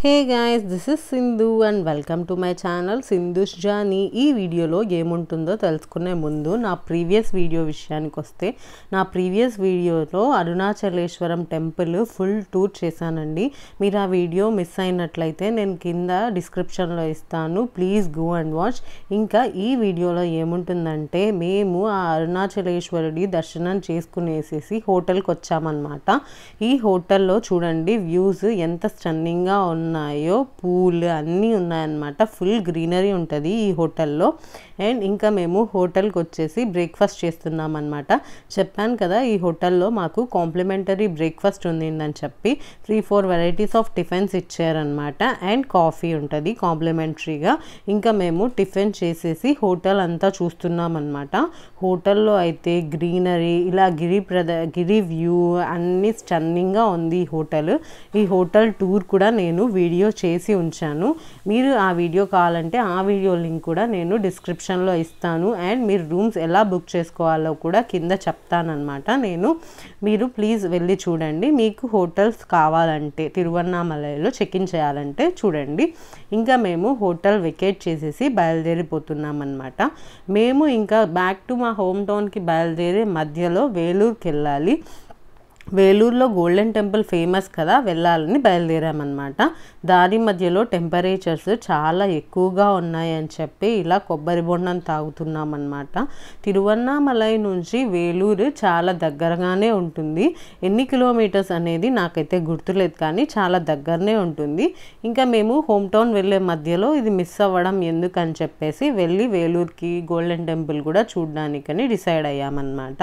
Hey guys, this is Sindhu and welcome to my channel Sindhu's Journey. ఈ వీడియోలో ఏముంటుందో తెలుసుకునే ముందు నా ప్రీవియస్ వీడియో విషయానికి వస్తే నా ప్రీవియస్ వీడియోలో అరుణాచలేశ్వరం టెంపుల్ ఫుల్ టూర్ చేశానండి. మీరు ఆ వీడియో మిస్ అయినట్లయితే నేను కింద డిస్క్రిప్షన్లో ఇస్తాను, ప్లీజ్ గో అండ్ వాచ్. ఇంకా ఈ వీడియోలో ఏముంటుందంటే మేము ఆ అరుణాచలేశ్వరుడి దర్శనం చేసుకునేసేసి హోటల్కి వచ్చామన్నమాట. ఈ హోటల్లో చూడండి వ్యూస్ ఎంత స్టన్నింగ్గా ఉన్నాయో, పూలు అన్నీ ఉన్నాయన్నమాట. ఫుల్ గ్రీనరీ ఉంటుంది ఈ హోటల్లో. అండ్ ఇంకా మేము హోటల్కి వచ్చేసి బ్రేక్ఫాస్ట్ చేస్తున్నాం అనమాట. చెప్పాను కదా ఈ హోటల్లో మాకు కాంప్లిమెంటరీ బ్రేక్ఫాస్ట్ ఉందని చెప్పి 3-4 వెరైటీస్ ఆఫ్ టిఫిన్స్ ఇచ్చారనమాట. అండ్ కాఫీ ఉంటుంది కాంప్లిమెంటరీగా. ఇంకా మేము టిఫిన్ చేసేసి హోటల్ అంతా చూస్తున్నాం అనమాట. హోటల్లో అయితే గ్రీనరీ, ఇలా గిరి వ్యూ అన్నీ స్టన్నింగ్గా ఉంది ఈ హోటల్. ఈ హోటల్ టూర్ కూడా నేను వీడియో చేసి ఉంచాను. మీరు ఆ వీడియో కావాలంటే ఆ వీడియో లింక్ కూడా నేను డిస్క్రిప్షన్లో ఇస్తాను. అండ్ మీరు రూమ్స్ ఎలా బుక్ చేసుకోవాలో కూడా కింద చెప్తానమాట నేను. మీరు ప్లీజ్ వెళ్ళి చూడండి. మీకు హోటల్స్ కావాలంటే తిరువన్నామలైలో చెక్-ఇన్ చేయాలంటే చూడండి. ఇంకా మేము హోటల్ వెకేట్ చేసేసి బయలుదేరిపోతున్నాం అనమాట. మేము ఇంకా బ్యాక్ టు మా హోమ్ టౌన్కి బయలుదేరే మధ్యలో వేలూరుకి వెళ్ళాలి. వేలూరులో గోల్డెన్ టెంపుల్ ఫేమస్ కదా, వెళ్ళాలని బయలుదేరామన్నమాట. దారి మధ్యలో టెంపరేచర్స్ చాలా ఎక్కువగా ఉన్నాయని చెప్పి ఇలా కొబ్బరి బొండం తాగుతున్నామన్నమాట. తిరువన్నామలై నుంచి వేలూరు చాలా దగ్గరగానే ఉంటుంది. ఎన్ని కిలోమీటర్స్ అనేది నాకైతే గుర్తులేదు, కానీ చాలా దగ్గరనే ఉంటుంది. ఇంకా మేము హోమ్ టౌన్ వెళ్ళే మధ్యలో ఇది మిస్ అవ్వడం ఎందుకని చెప్పేసి వెళ్ళి వేలూరుకి గోల్డెన్ టెంపుల్ కూడా చూడడానికని డిసైడ్ అయ్యామన్నమాట.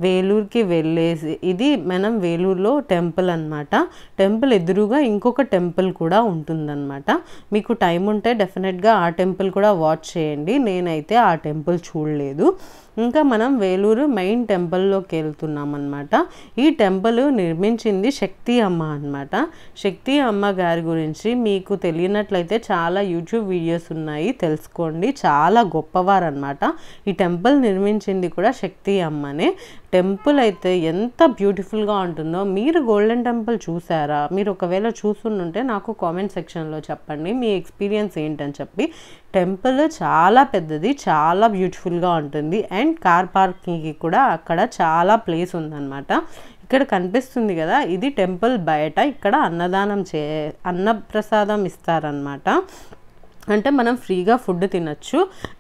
వేలూరుకి వెళ్ళేసి ఇది మనం వేలూరులో టెంపుల్ అనమాట. టెంపుల్ ఎదురుగా ఇంకొక టెంపుల్ కూడా ఉంటుందన్నమాట. మీకు టైం ఉంటే డెఫినెట్గా ఆ టెంపుల్ కూడా వాచ్ చేయండి. నేనైతే ఆ టెంపుల్ చూడలేదు. ఇంకా మనం వేలూరు మెయిన్ టెంపుల్లోకి వెళ్తున్నాం అనమాట. ఈ టెంపుల్ నిర్మించింది శక్తి అమ్మ అనమాట. శక్తి అమ్మ గారి గురించి మీకు తెలియనట్లయితే చాలా యూట్యూబ్ వీడియోస్ ఉన్నాయి, తెలుసుకోండి. చాలా గొప్పవారు అనమాట. ఈ టెంపుల్ నిర్మించింది కూడా శక్తి అమ్మనే. టెంపుల్ అయితే ఎంత బ్యూటిఫుల్గా ఉంటుందో. మీరు గోల్డెన్ టెంపుల్ చూసారా? మీరు ఒకవేళ చూస్తుంటే నాకు కామెంట్ సెక్షన్లో చెప్పండి మీ ఎక్స్పీరియన్స్ ఏంటని చెప్పి. టెంపుల్ చాలా పెద్దది, చాలా బ్యూటిఫుల్గా ఉంటుంది. అండ్ కార్ పార్కింగ్కి కూడా అక్కడ చాలా ప్లేస్ ఉందన్నమాట. ఇక్కడ కనిపిస్తుంది కదా, ఇది టెంపుల్ బయట. ఇక్కడ అన్నప్రసాదం ఇస్తారనమాట. అంటే మనం ఫ్రీగా ఫుడ్ తినచ్చు.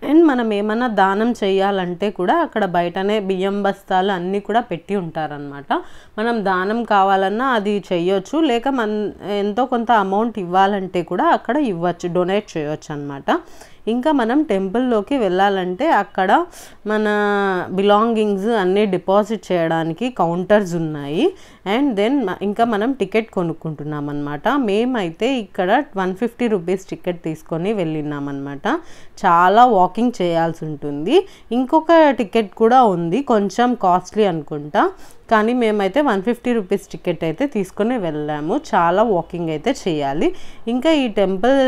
అండ్ మనం ఏమన్నా దానం చేయాలంటే కూడా అక్కడ బయటనే బియ్యం బస్తాలు అన్నీ కూడా పెట్టి ఉంటారనమాట. మనం దానం కావాలన్నా అది చెయ్యొచ్చు, లేక ఎంతో కొంత అమౌంట్ ఇవ్వాలంటే కూడా అక్కడ ఇవ్వచ్చు, డొనేట్ చేయొచ్చు అనమాట. ఇంకా మనం టెంపుల్లోకి వెళ్ళాలంటే అక్కడ మన బిలాంగింగ్స్ అన్నీ డిపాజిట్ చేయడానికి కౌంటర్స్ ఉన్నాయి. అండ్ దెన్ ఇంకా మనం టికెట్ కొనుక్కుంటున్నాం అనమాట. మేమైతే ఇక్కడ 150 రూపీస్ టికెట్ తీసుకొని వెళ్ళినామన్నమాట. చాలా వాకింగ్ చేయాల్సి ఉంటుంది. ఇంకొక టికెట్ కూడా ఉంది, కొంచెం కాస్ట్లీ అనుకుంటా, కానీ మేమైతే 150 రూపీస్ టికెట్ అయితే తీసుకొని వెళ్ళాము. చాలా వాకింగ్ అయితే చేయాలి. ఇంకా ఈ టెంపుల్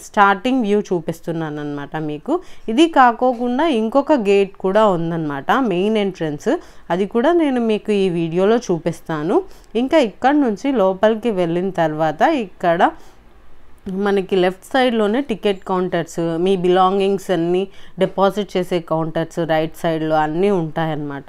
స్టార్టింగ్ వ్యూ చూపిస్తున్నాను అనమాట మీకు. ఇది కాకోకుండా ఇంకొక గేట్ కూడా ఉందన్నమాట, మెయిన్ ఎంట్రన్స్. అది కూడా నేను మీకు ఈ వీడియోలో చూపిస్తాను. ఇంకా ఇక్కడ నుంచి లోపలికి వెళ్ళిన తర్వాత ఇక్కడ మనకి లెఫ్ట్ సైడ్లోనే టికెట్ కౌంటర్స్, మీ బిలాంగింగ్స్ అన్నీ డిపాజిట్ చేసే కౌంటర్స్ రైట్ సైడ్లో అన్నీ ఉంటాయన్నమాట.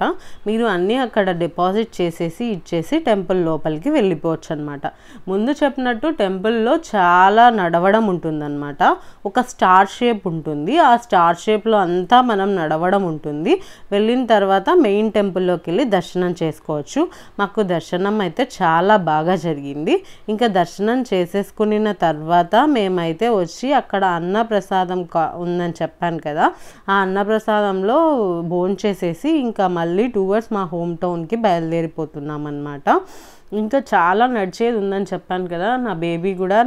మీరు అన్నీ అక్కడ డిపాజిట్ చేసేసి ఇచ్చేసి టెంపుల్ లోపలికి వెళ్ళిపోవచ్చు అనమాట. ముందు చెప్పినట్టు టెంపుల్లో చాలా నడవడం ఉంటుందన్నమాట. ఒక స్టార్ షేప్ ఉంటుంది, ఆ స్టార్ షేప్లో అంతా మనం నడవడం ఉంటుంది. వెళ్ళిన తర్వాత మెయిన్ టెంపుల్లోకి వెళ్ళి దర్శనం చేసుకోవచ్చు. మాకు దర్శనం అయితే చాలా బాగా జరిగింది. ఇంకా దర్శనం చేసేసుకున్న తర్వాత మేమైతే వచ్చి అక్కడ అన్నప్రసాదం ఉందని చెప్పాను కదా, ఆ అన్నప్రసాదంలో భోంచేసేసి ఇంకా మళ్ళీ టువర్డ్స్ మా హోమ్ టౌన్కి బయలుదేరిపోతున్నాం అన్నమాట. ఇంకా చాలా నడిచేది ఉందని చెప్పాను కదా. నా బేబీ కూడా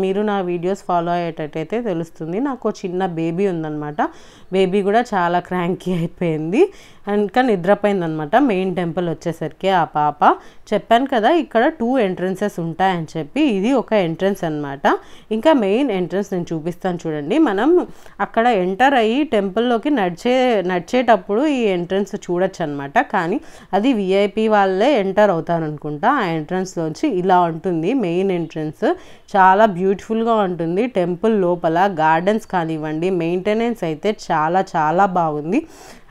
మీరు నా వీడియోస్ ఫాలో అయ్యేటట్టయితే తెలుస్తుంది, నాకు చిన్న బేబీ ఉందన్నమాట. బేబీ కూడా చాలా క్రాంకీ అయిపోయింది. ఇంకా నిద్రపోయిందనమాట. మెయిన్ టెంపుల్ వచ్చేసరికి ఆ పాప చెప్పాను కదా ఇక్కడ 2 ఎంట్రన్సెస్ ఉంటాయని చెప్పి, ఇది ఒక ఎంట్రన్స్ అనమాట. ఇంకా మెయిన్ ఎంట్రన్స్ నేను చూపిస్తాను చూడండి. మనం అక్కడ ఎంటర్ అయ్యి టెంపుల్లోకి నడిచేటప్పుడు ఈ ఎంట్రన్స్ చూడొచ్చు అనమాట. కానీ అది విఐపి వాళ్ళే ఎంటర్ అవుతారనుకుంటా. ఆ ఎంట్రన్స్లోంచి ఇలా ఉంటుంది మెయిన్ ఎంట్రన్స్. చాలా బ్యూటిఫుల్గా ఉంటుంది టెంపుల్ లోపల. గార్డెన్స్ కానివ్వండి, మెయింటెనెన్స్ అయితే చాలా చాలా బాగుంది.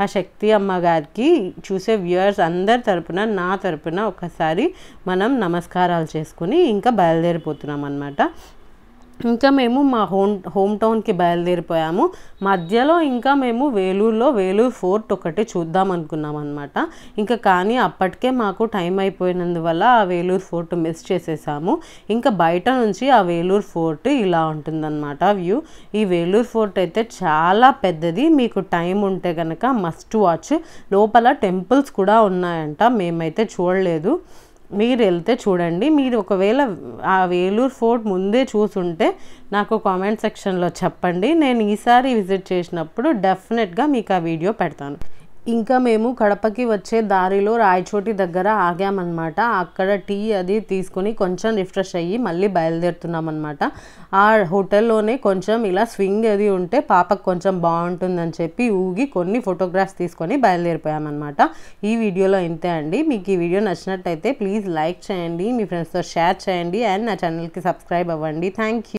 ఆ శక్తి అమ్మగారికి చూసే వ్యూయర్స్ అందరి తరపున, నా తరపున ఒకసారి మనం నమస్కారాలు చేసుకుని ఇంకా బయలుదేరిపోతున్నాం అన్నమాట. ఇంకా మేము మా హోమ్ టౌన్కి బయలుదేరిపోయాము. మధ్యలో ఇంకా మేము వేలూరు ఫోర్ట్ ఒకటి చూద్దాం అనుకున్నాం అనమాట. ఇంకా కానీ అప్పటికే మాకు టైం అయిపోయినందువల్ల ఆ వేలూరు ఫోర్ట్ మిస్ చేసేసాము. ఇంకా బయట నుంచి ఆ వేలూరు ఫోర్ట్ ఇలా ఉంటుందన్నమాట వ్యూ. ఈ వేలూరు ఫోర్ట్ అయితే చాలా పెద్దది. మీకు టైం ఉంటే కనుక మస్ట్ వాచ్. లోపల టెంపుల్స్ కూడా ఉన్నాయంట, మేమైతే చూడలేదు. మీరు వెళ్తే చూడండి. మీరు ఒకవేళ ఆ వేలూరు ఫోర్ట్ ముందే చూసుంటే నాకు కామెంట్ సెక్షన్లో చెప్పండి. నేను ఈసారి విజిట్ చేసినప్పుడు డెఫినెట్గా మీకు ఆ వీడియో పెడతాను. ఇంకా మేము కడపకి వచ్చే దారిలో రాయచోటి దగ్గర ఆగామన్నమాట. అక్కడ టీ అది తీసుకొని కొంచెం రిఫ్రెష్ అయ్యి మళ్ళీ బయలుదేరుతున్నాం అనమాట. ఆ హోటల్లోనే కొంచెం ఇలా స్వింగ్ అది ఉంటే పాపకు కొంచెం బాగుంటుందని చెప్పి ఊగి కొన్ని ఫోటోగ్రాఫ్స్ తీసుకొని బయలుదేరిపోయామన్నమాట. ఈ వీడియోలో ఇంతే అండి. మీకు ఈ వీడియో నచ్చినట్టయితే ప్లీజ్ లైక్ చేయండి, మీ ఫ్రెండ్స్తో షేర్ చేయండి అండ్ నా ఛానల్కి సబ్స్క్రైబ్ అవ్వండి. Thank you.